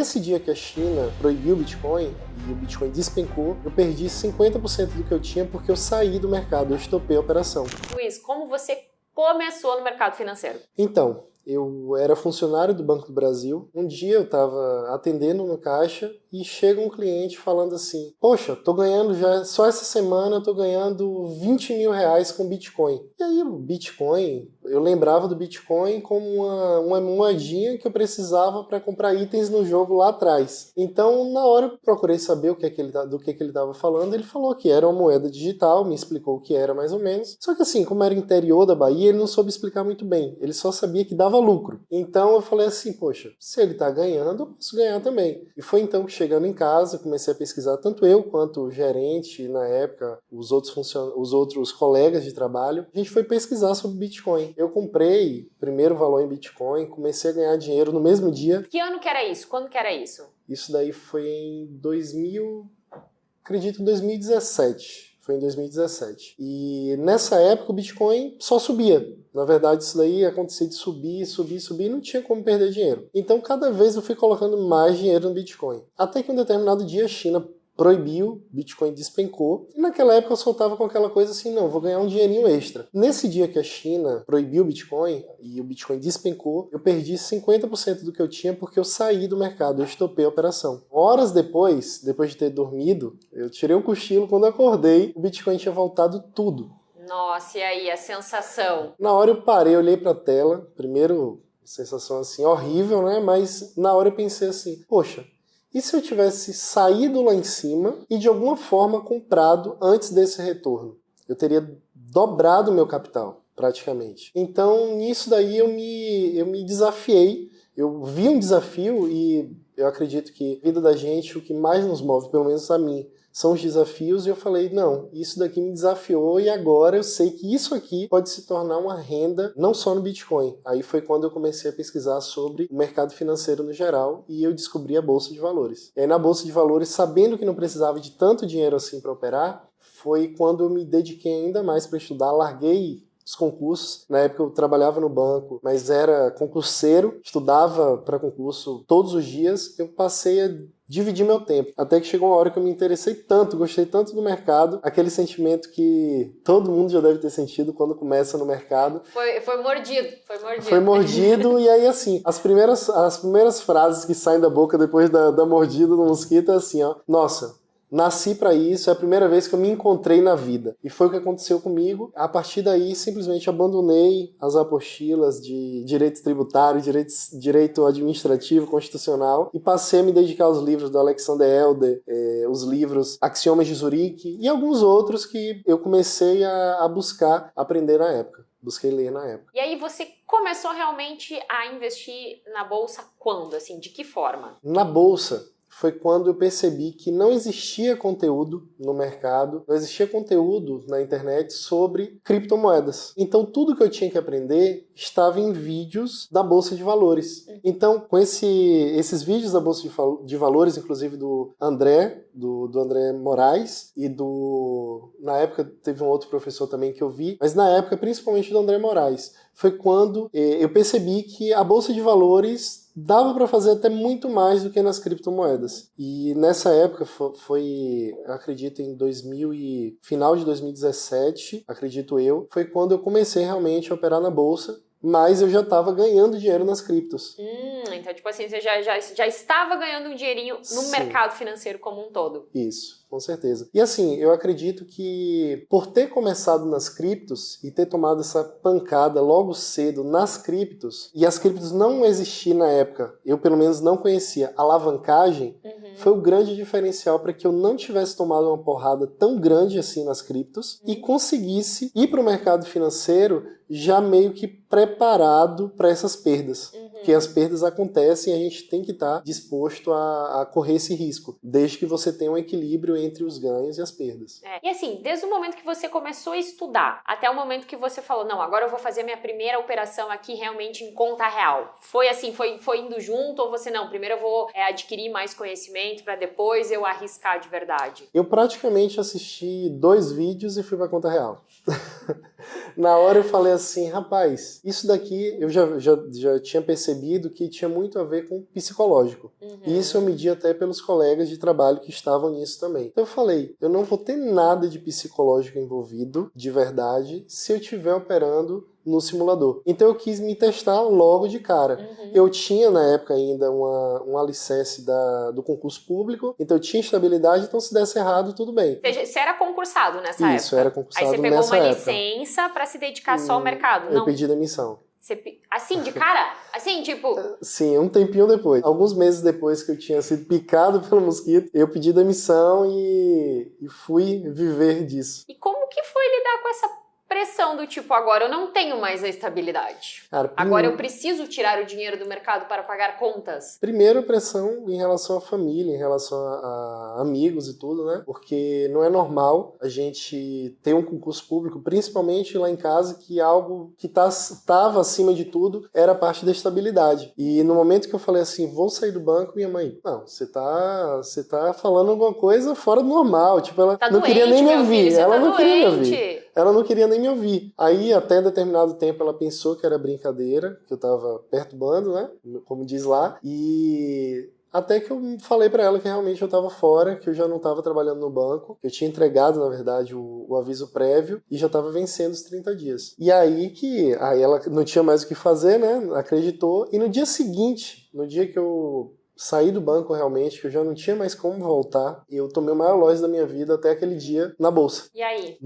Nesse dia que a China proibiu o Bitcoin e o Bitcoin despencou, eu perdi 50% do que eu tinha porque eu saí do mercado, eu estopei a operação. Luiz, como você começou no mercado financeiro? Então, eu era funcionário do Banco do Brasil. Um dia eu estava atendendo no caixa e chega um cliente falando assim: poxa, tô ganhando já, só essa semana eu tô ganhando 20 mil reais com Bitcoin. E aí o Bitcoin, eu lembrava do Bitcoin como uma moedinha que eu precisava para comprar itens no jogo lá atrás. Então, na hora eu procurei saber do que ele estava falando. Ele falou que era uma moeda digital, me explicou o que era mais ou menos. Só que assim, como era interior da Bahia, ele não soube explicar muito bem. Ele só sabia que dava lucro. Então eu falei assim, poxa, se ele tá ganhando, eu posso ganhar também. E foi então que, chegando em casa, comecei a pesquisar, tanto eu quanto o gerente, na época, os outros colegas de trabalho, a gente foi pesquisar sobre Bitcoin. Eu comprei primeiro valor em Bitcoin, comecei a ganhar dinheiro no mesmo dia. Que ano que era isso? Quando que era isso? Isso daí foi em 2017. Foi em 2017. E nessa época o Bitcoin só subia. Na verdade, isso daí acontecia de subir e não tinha como perder dinheiro. Então, cada vez eu fui colocando mais dinheiro no Bitcoin. Até que um determinado dia a China proibiu, Bitcoin despencou, e naquela época eu soltava com aquela coisa assim, não, vou ganhar um dinheirinho extra. Nesse dia que a China proibiu o Bitcoin e o Bitcoin despencou, eu perdi 50% do que eu tinha porque eu saí do mercado, eu estopei a operação. Horas depois de ter dormido, eu tirei um cochilo, quando eu acordei, o Bitcoin tinha voltado tudo. Nossa, e aí, a sensação? Na hora eu parei, olhei pra tela, primeiro, sensação assim, horrível, né, mas na hora eu pensei assim, poxa, e se eu tivesse saído lá em cima e de alguma forma comprado antes desse retorno? Eu teria dobrado o meu capital, praticamente. Então, nisso daí eu me desafiei. Eu vi um desafio e eu acredito que a vida da gente, o que mais nos move, pelo menos a mim, são os desafios, e eu falei, não, isso daqui me desafiou e agora eu sei que isso aqui pode se tornar uma renda, não só no Bitcoin. Aí foi quando eu comecei a pesquisar sobre o mercado financeiro no geral e eu descobri a Bolsa de Valores. E aí na Bolsa de Valores, sabendo que não precisava de tanto dinheiro assim para operar, foi quando eu me dediquei ainda mais para estudar, larguei os concursos. Na época eu trabalhava no banco, mas era concurseiro, estudava para concurso todos os dias. Eu passei a dividir meu tempo, até que chegou uma hora que eu me interessei tanto, gostei tanto do mercado, aquele sentimento que todo mundo já deve ter sentido quando começa no mercado. Foi mordido. Foi mordido e aí assim, as primeiras frases que saem da boca depois da mordida do mosquito é assim, ó, nossa, nasci para isso, é a primeira vez que eu me encontrei na vida. E foi o que aconteceu comigo. A partir daí, simplesmente abandonei as apostilas de direito tributário, direito administrativo, constitucional, e passei a me dedicar aos livros do Alexander Elder, os livros Axiomas de Zurique e alguns outros que eu comecei a buscar aprender na época. Busquei ler na época. E aí você começou realmente a investir na Bolsa quando? Assim, de que forma? Na Bolsa foi quando eu percebi que não existia conteúdo no mercado, não existia conteúdo na internet sobre criptomoedas. Então tudo que eu tinha que aprender estava em vídeos da Bolsa de Valores. Então com esses vídeos da Bolsa de Valores, inclusive do André, do André Moraes e na época teve um outro professor também que eu vi, mas na época principalmente do André Moraes, foi quando eu percebi que a Bolsa de Valores dava para fazer até muito mais do que nas criptomoedas. E nessa época foi, acredito, em final de 2017, acredito eu, foi quando eu comecei realmente a operar na Bolsa, mas eu já estava ganhando dinheiro nas criptos. Então, tipo assim, você já estava ganhando um dinheirinho no Sim. mercado financeiro como um todo. Isso, com certeza. E assim, eu acredito que por ter começado nas criptos e ter tomado essa pancada logo cedo nas criptos, e as criptos não existiam na época, eu pelo menos não conhecia alavancagem, foi o grande diferencial para que eu não tivesse tomado uma porrada tão grande assim nas criptos e conseguisse ir para o mercado financeiro já meio que preparado para essas perdas. Porque as perdas acontecem e a gente tem que estar disposto a correr esse risco, desde que você tenha um equilíbrio entre os ganhos e as perdas. E assim, desde o momento que você começou a estudar, até o momento que você falou, não, agora eu vou fazer minha primeira operação aqui realmente em conta real. Foi assim, foi indo junto ou você, não, primeiro eu vou adquirir mais conhecimento para depois eu arriscar de verdade? Eu praticamente assisti 2 vídeos e fui para conta real. Na hora eu falei assim, rapaz, isso daqui eu já tinha percebido que tinha muito a ver com o psicológico. E isso eu medi até pelos colegas de trabalho que estavam nisso também. Então eu falei, eu não vou ter nada de psicológico envolvido, de verdade, se eu estiver operando no simulador. Então eu quis me testar logo de cara. Eu tinha na época ainda um alicerce do concurso público, então eu tinha estabilidade, então se desse errado, tudo bem. Você era concursado nessa época? Isso, era concursado nessa época. Aí você pegou uma licença para se dedicar só ao mercado? Eu pedi demissão. Assim, de cara? Assim, tipo... Sim, um tempinho depois. Alguns meses depois que eu tinha sido picado pelo mosquito, eu pedi demissão e fui viver disso. E como que foi lidar com essa pressão do tipo, agora eu não tenho mais a estabilidade. Cara, agora eu preciso tirar o dinheiro do mercado para pagar contas. Primeiro, pressão em relação à família, em relação a amigos e tudo, né? Porque não é normal a gente ter um concurso público, principalmente lá em casa, que algo que estava acima de tudo era a parte da estabilidade. E no momento que eu falei assim, vou sair do banco, minha mãe, não, você tá falando alguma coisa fora do normal. Tipo, ela não queria nem me ouvir. Ela não queria me ouvir. Ela não queria nem me ouvir. Aí, até determinado tempo, ela pensou que era brincadeira, que eu tava perturbando, né? Como diz lá. E até que eu falei pra ela que realmente eu tava fora, que eu já não tava trabalhando no banco. Eu tinha entregado, na verdade, o aviso prévio e já tava vencendo os 30 dias. E aí ela não tinha mais o que fazer, né? Acreditou. E no dia seguinte, no dia que eu saí do banco realmente, que eu já não tinha mais como voltar, e eu tomei o maior loss da minha vida até aquele dia na bolsa. E aí?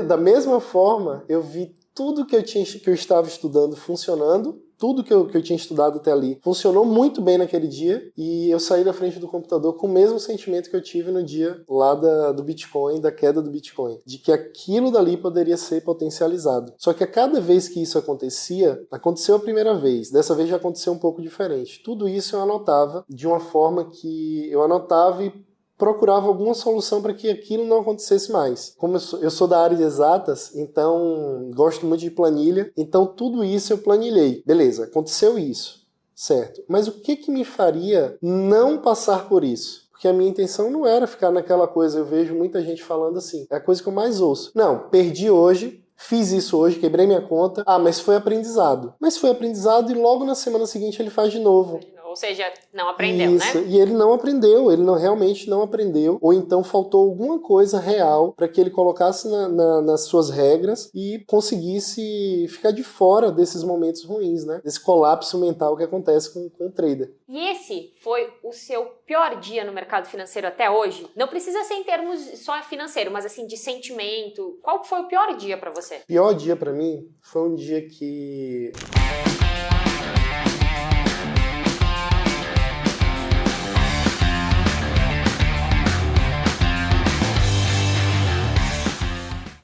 Da mesma forma, eu vi tudo que eu estava estudando funcionando, tudo que eu tinha estudado até ali funcionou muito bem naquele dia, e eu saí da frente do computador com o mesmo sentimento que eu tive no dia lá do Bitcoin, da queda do Bitcoin, de que aquilo dali poderia ser potencializado. Só que a cada vez que isso aconteceu a primeira vez, dessa vez já aconteceu um pouco diferente. Tudo isso eu anotava de uma forma que eu anotava e procurava alguma solução para que aquilo não acontecesse mais. Como eu sou da área de exatas, então gosto muito de planilha, então tudo isso eu planilhei. Beleza, aconteceu isso, certo. Mas o que me faria não passar por isso? Porque a minha intenção não era ficar naquela coisa, eu vejo muita gente falando assim, é a coisa que eu mais ouço. Não, perdi hoje, fiz isso hoje, quebrei minha conta, mas foi aprendizado. Mas foi aprendizado e logo na semana seguinte ele faz de novo. Ou seja, não aprendeu, isso, né? E ele não aprendeu, realmente não aprendeu, ou então faltou alguma coisa real para que ele colocasse nas suas regras e conseguisse ficar de fora desses momentos ruins, né? Desse colapso mental que acontece com o trader. E esse foi o seu pior dia no mercado financeiro até hoje? Não precisa ser em termos só financeiro, mas assim, de sentimento. Qual foi o pior dia para você? O pior dia para mim foi um dia que